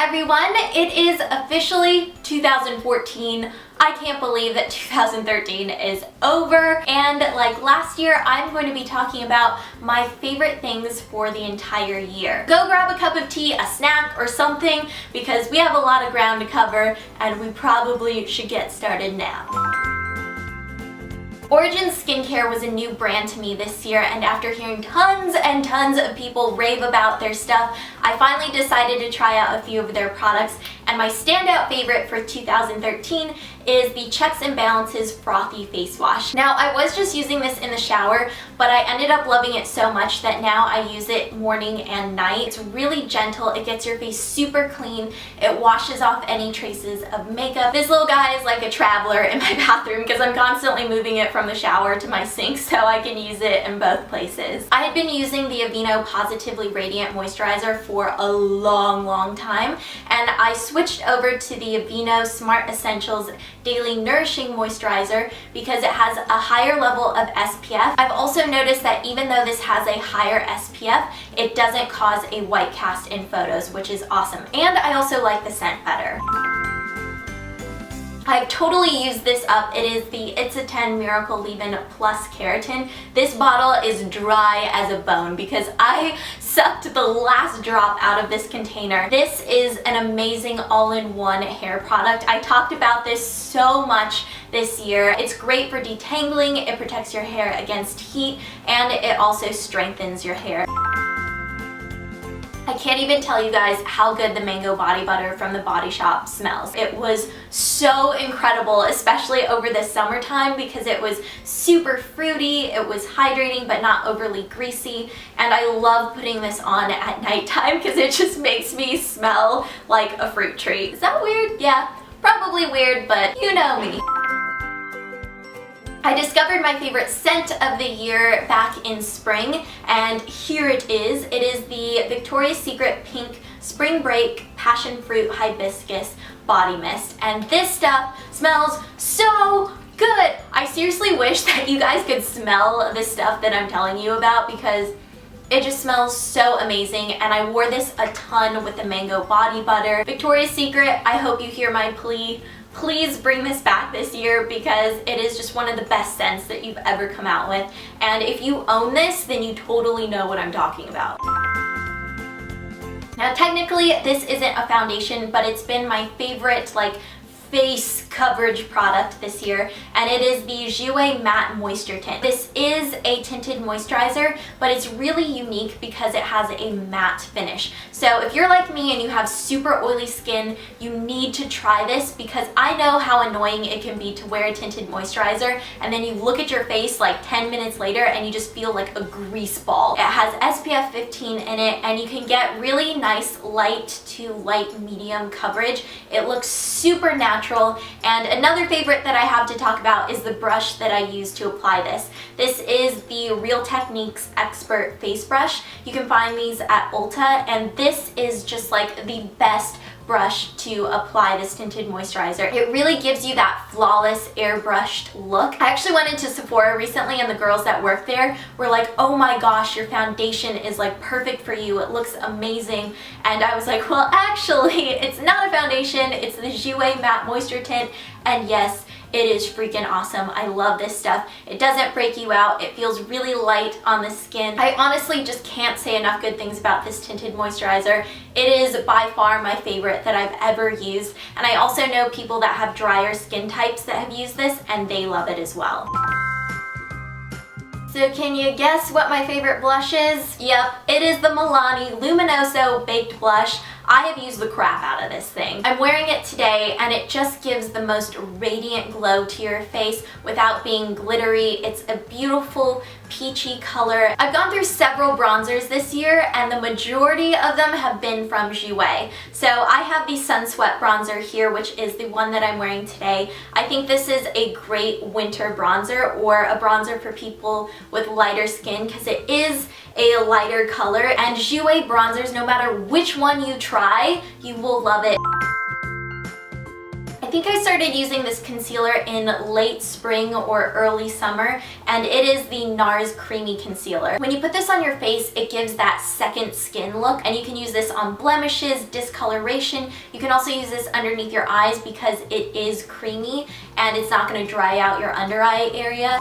everyone, it is officially 2014. I can't believe that 2013 is over, and like last year, I'm going to be talking about my favorite things for the entire year. Go grab a cup of tea, a snack, or something, because we have a lot of ground to cover, and we probably should get started now. Origins Skincare was a new brand to me this year, and after hearing tons and tons of people rave about their stuff, I finally decided to try out a few of their products, and my standout favorite for 2013 is the Checks and Balances Frothy Face Wash. Now, I was just using this in the shower, but I ended up loving it so much that now I use it morning and night. It's really gentle, it gets your face super clean, it washes off any traces of makeup. This little guy is like a traveler in my bathroom because I'm constantly moving it from the shower to my sink so I can use it in both places. I had been using the Aveeno Positively Radiant Moisturizer for a long time, and I switched over to the Aveeno Smart Essentials Daily Nourishing Moisturizer because it has a higher level of SPF. I've also noticed that even though this has a higher SPF, it doesn't cause a white cast in photos, which is awesome. And I also like the scent better. I've totally used this up. It is the It's a 10 Miracle Leave-In Plus Keratin. This bottle is dry as a bone because I sucked the last drop out of this container. This is an amazing all-in-one hair product. I talked about this so much this year. It's great for detangling, it protects your hair against heat, and it also strengthens your hair. I can't even tell you guys how good the mango body butter from the Body Shop smells. It was so incredible, especially over the summertime because it was super fruity, it was hydrating but not overly greasy, and I love putting this on at nighttime because it just makes me smell like a fruit tree. Is that weird? Yeah, probably weird, but you know me. I discovered my favorite scent of the year back in spring, and here it is. It is the Victoria's Secret Pink Spring Break Passionfruit Hibiscus Body Mist, and this stuff smells so good. I seriously wish that you guys could smell the stuff that I'm telling you about because it just smells so amazing, and I wore this a ton with the mango body butter. Victoria's Secret, I hope you hear my plea. Please bring this back this year because it is just one of the best scents that you've ever come out with. And if you own this, then you totally know what I'm talking about. Now, technically, this isn't a foundation, but it's been my favorite, face coverage product this year, and it is the Jouer Matte Moisture Tint. This is a tinted moisturizer, but it's really unique because it has a matte finish. So if you're like me and you have super oily skin, you need to try this because I know how annoying it can be to wear a tinted moisturizer and then you look at your face like 10 minutes later and you just feel like a grease ball. It has SPF 15 in it, and you can get really nice light to light medium coverage. It looks super natural. And another favorite that I have to talk about is the brush that I use to apply this. This is the Real Techniques Expert Face Brush. You can find these at Ulta, and this is just like the best brush to apply this tinted moisturizer. It really gives you that flawless airbrushed look. I actually went into Sephora recently and the girls that work there were like, oh my gosh, your foundation is like perfect for you, it looks amazing. And I was like, well actually it's not a foundation, it's the Jouer Matte Moisture Tint, and yes, it is freaking awesome. I love this stuff. It doesn't break you out. It feels really light on the skin. I honestly just can't say enough good things about this tinted moisturizer. It is by far my favorite that I've ever used, and I also know people that have drier skin types that have used this and they love it as well. So can you guess what my favorite blush is? Yep, it is the Milani Luminoso Baked Blush. I have used the crap out of this thing. I'm wearing it today and it just gives the most radiant glow to your face without being glittery. It's a beautiful peachy color. I've gone through several bronzers this year and the majority of them have been from Jouer. So I have the Sunswept bronzer here, which is the one that I'm wearing today. I think this is a great winter bronzer, or a bronzer for people with lighter skin because it is a lighter color, and Jouer bronzers, no matter which one you try, you will love it. I I think I started using this concealer in late spring or early summer, and it is the NARS Creamy Concealer. When you put this on your face, it gives that second skin look, and you can use this on blemishes, discoloration. You can also use this underneath your eyes because it is creamy and it's not going to dry out your under eye area.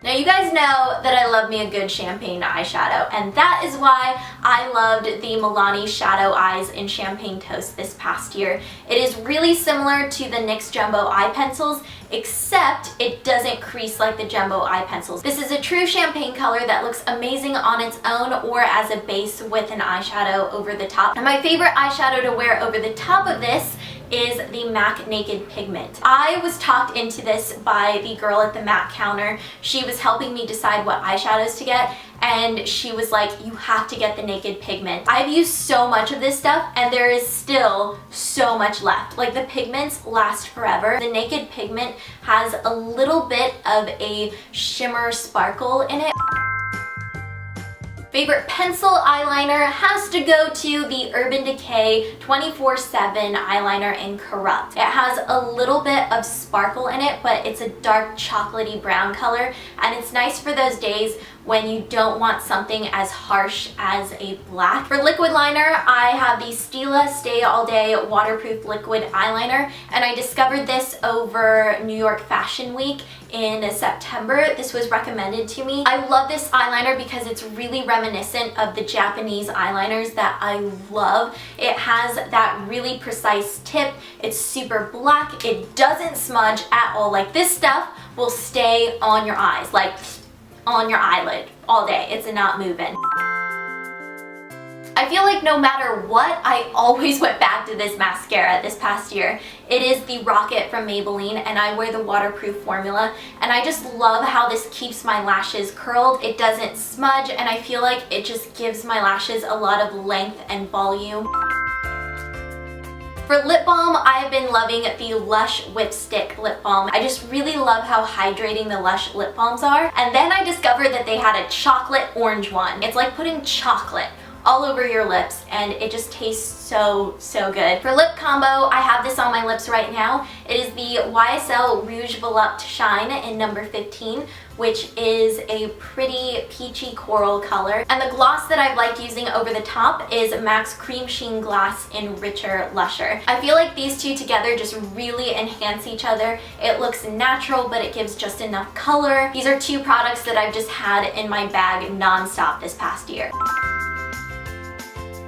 Now you guys know that I love me a good champagne eyeshadow, and that is why I loved the Milani Shadow Eyes in Champagne Toast this past year. It is really similar to the NYX Jumbo Eye Pencils, except it doesn't crease like the Jumbo Eye Pencils. This is a true champagne color that looks amazing on its own or as a base with an eyeshadow over the top. And my favorite eyeshadow to wear over the top of this is the MAC Naked Pigment. I was talked into this by the girl at the MAC counter. She was helping me decide what eyeshadows to get, and she was like, you have to get the Naked Pigment. I've used so much of this stuff and there is still so much left. Like, the pigments last forever. The Naked Pigment has a little bit of a shimmer sparkle in it. Favorite pencil eyeliner has to go to the Urban Decay 24/7 eyeliner in Corrupt. It has a little bit of sparkle in it, but it's a dark chocolatey brown color, and it's nice for those days when you don't want something as harsh as a black. For liquid liner, I have the Stila Stay All Day Waterproof Liquid Eyeliner, and I discovered this over New York Fashion Week in September. This was recommended to me. I love this eyeliner because it's really reminiscent of the Japanese eyeliners that I love. It has that really precise tip. It's super black. It doesn't smudge at all. Like, this stuff will stay on your eyes, like on your eyelid all day. It's not moving. I feel like no matter what, I always went back to this mascara this past year. It is the Rocket from Maybelline, and I wear the waterproof formula, and I just love how this keeps my lashes curled. It doesn't smudge, and I feel like it just gives my lashes a lot of length and volume. For lip balm, I've been loving the Lush Whipstick lip balm. I just really love how hydrating the Lush lip balms are. And then I discovered that they had a chocolate orange one. It's like putting chocolate all over your lips, and it just tastes so good. For lip combo, I have this on my lips right now. It is the YSL Rouge Volupte Shine in number 15, which is a pretty peachy coral color. And the gloss that I've liked using over the top is MAC's Cream Sheen Glass in Richer Lusher. I feel like these two together just really enhance each other. It looks natural, but it gives just enough color. These are two products that I've just had in my bag non-stop this past year.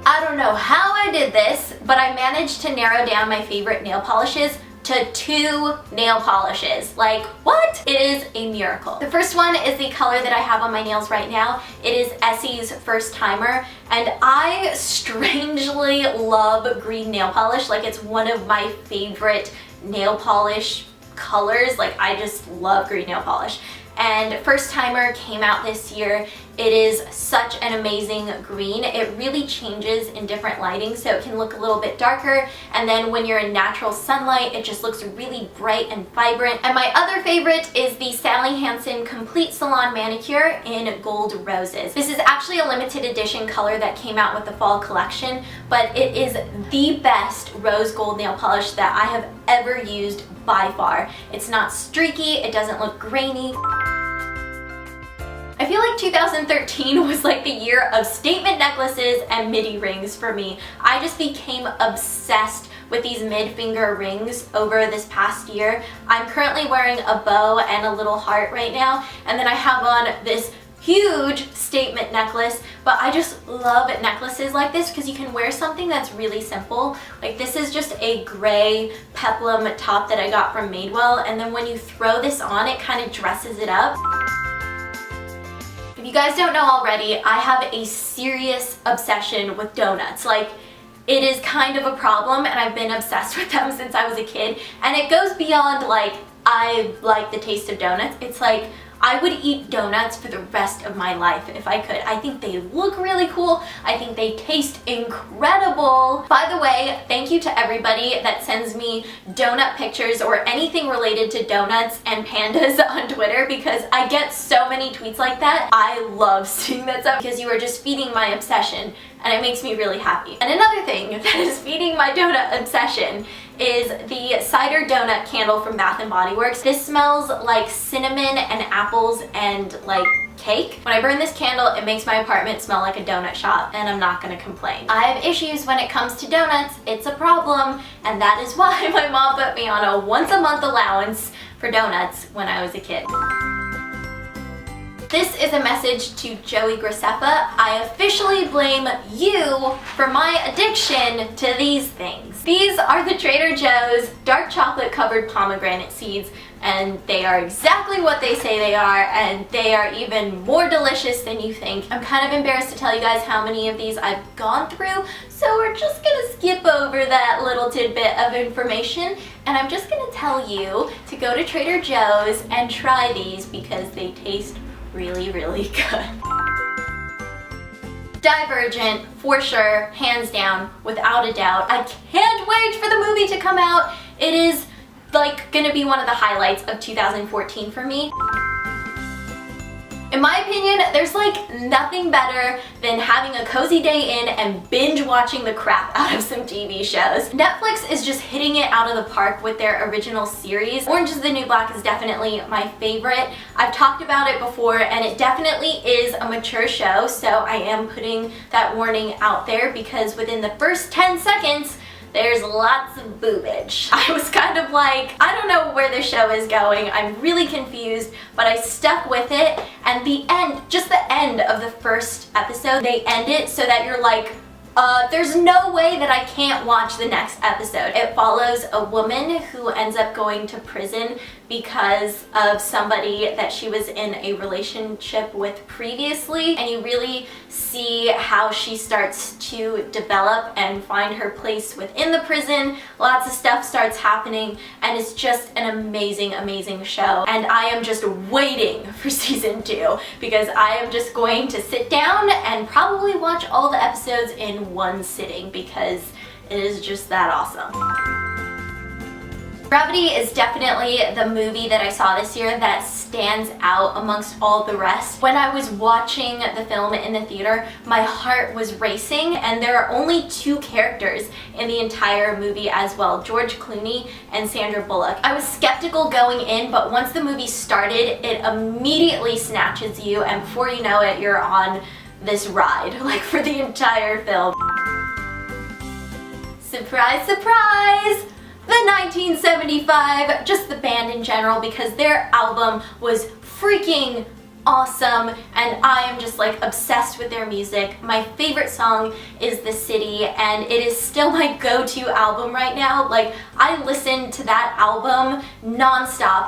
I don't know how I did this, but I managed to narrow down my favorite nail polishes to 2 nail polishes. Like, what? It is a miracle. The first one is the color that I have on my nails right now. It is Essie's First Timer, and I strangely love green nail polish. Like, it's one of my favorite nail polish colors. Like, I just love green nail polish. And First Timer came out this year. It is such an amazing green. It really changes in different lighting, so it can look a little bit darker, and then when you're in natural sunlight, it just looks really bright and vibrant. And my other favorite is the Sally Hansen Complete Salon Manicure in Gold Roses. This is actually a limited edition color that came out with the fall collection, but it is the best rose gold nail polish that I have ever used by far. It's not streaky, it doesn't look grainy. I feel like 2013 was like the year of statement necklaces and midi rings for me. I just became obsessed with these mid-finger rings over this past year. I'm currently wearing a bow and a little heart right now, and then I have on this huge statement necklace, but I just love necklaces like this because you can wear something that's really simple. Like, this is just a gray peplum top that I got from Madewell, and then when you throw this on, it kind of dresses it up. If you guys don't know already, I have a serious obsession with donuts. Like, it is kind of a problem, and I've been obsessed with them since I was a kid, and it goes beyond like, I like the taste of donuts. It's like, I would eat donuts for the rest of my life if I could. I think they look really cool. I think they taste incredible. By the way, thank you to everybody that sends me donut pictures or anything related to donuts and pandas on Twitter, because I get so many tweets like that. I love seeing that stuff because you are just feeding my obsession, and it makes me really happy. And another thing that is feeding my donut obsession is the cider donut candle from Bath & Body Works. This smells like cinnamon and apples and like cake. When I burn this candle, it makes my apartment smell like a donut shop, and I'm not gonna complain. I have issues when it comes to donuts. It's a problem, and that is why my mom put me on a once-a-month allowance for donuts when I was a kid. This is a message to Joey Graceffa. I officially blame you for my addiction to these things. These are the Trader Joe's dark chocolate covered pomegranate seeds, and they are exactly what they say they are, and they are even more delicious than you think. I'm kind of embarrassed to tell you guys how many of these I've gone through, so we're just gonna skip over that little tidbit of information, and I'm just gonna tell you to go to Trader Joe's and try these because they taste really, really good. Divergent, for sure, hands down, without a doubt. I can't wait for the movie to come out. It is like gonna be one of the highlights of 2014 for me. In my opinion, there's like nothing better than having a cozy day in and binge watching the crap out of some TV shows. Netflix is just hitting it out of the park with their original series. Orange is the New Black is definitely my favorite. I've talked about it before, and it definitely is a mature show, so I am putting that warning out there because within the first 10 seconds, there's lots of boobage. I was kind of like, I don't know where this show is going. I'm really confused, but I stuck with it. And the end, just the end of the first episode, they end it so that you're like, there's no way that I can't watch the next episode. It follows a woman who ends up going to prison because of somebody that she was in a relationship with previously, and you really see how she starts to develop and find her place within the prison. Lots of stuff starts happening, and it's just an amazing, amazing show. And I am just waiting for season 2 because I am just going to sit down and probably watch all the episodes in one sitting because it is just that awesome. Gravity is definitely the movie that I saw this year that stands out amongst all the rest. When I was watching the film in the theater, my heart was racing, and there are only 2 characters in the entire movie as well, George Clooney and Sandra Bullock. I was skeptical going in, but once the movie started, it immediately snatches you, and before you know it, you're on this ride, like for the entire film. Surprise, surprise! The 1975, just the band in general, because their album was freaking awesome, and I am just like obsessed with their music. My favorite song is The City, and it is still my go-to album right now. Like, I listen to that album non-stop.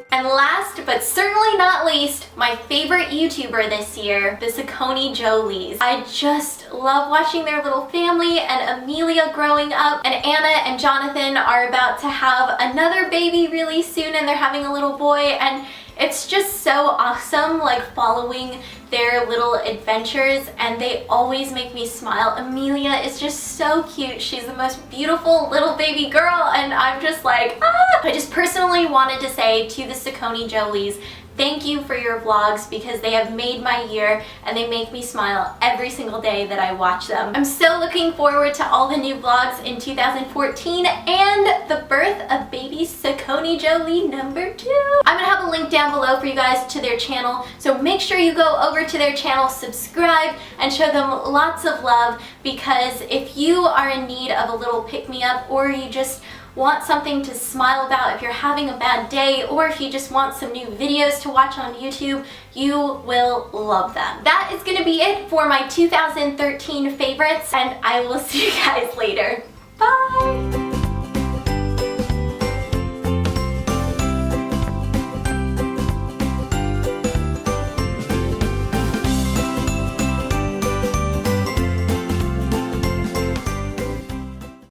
And last but certainly not least, my favorite YouTuber this year, the Saucony Jolies. I just love watching their little family and Amelia growing up, and Anna and Jonathan are about to have another baby really soon, and they're having a little boy, and it's just so awesome, like following their little adventures, and they always make me smile. Amelia is just so cute. She's the most beautiful little baby girl, and I'm just like, ah! I just personally wanted to say to the Saucony Jolies, thank you for your vlogs because they have made my year and they make me smile every single day that I watch them. I'm so looking forward to all the new vlogs in 2014 and the birth of baby Saucony Jolie number 2. I'm gonna have a link down below for you guys to their channel, so make sure you go over to their channel, subscribe, and show them lots of love, because if you are in need of a little pick-me-up, or you just want something to smile about if you're having a bad day, or if you just want some new videos to watch on YouTube, you will love them. That is gonna be it for my 2013 favorites, and I will see you guys later.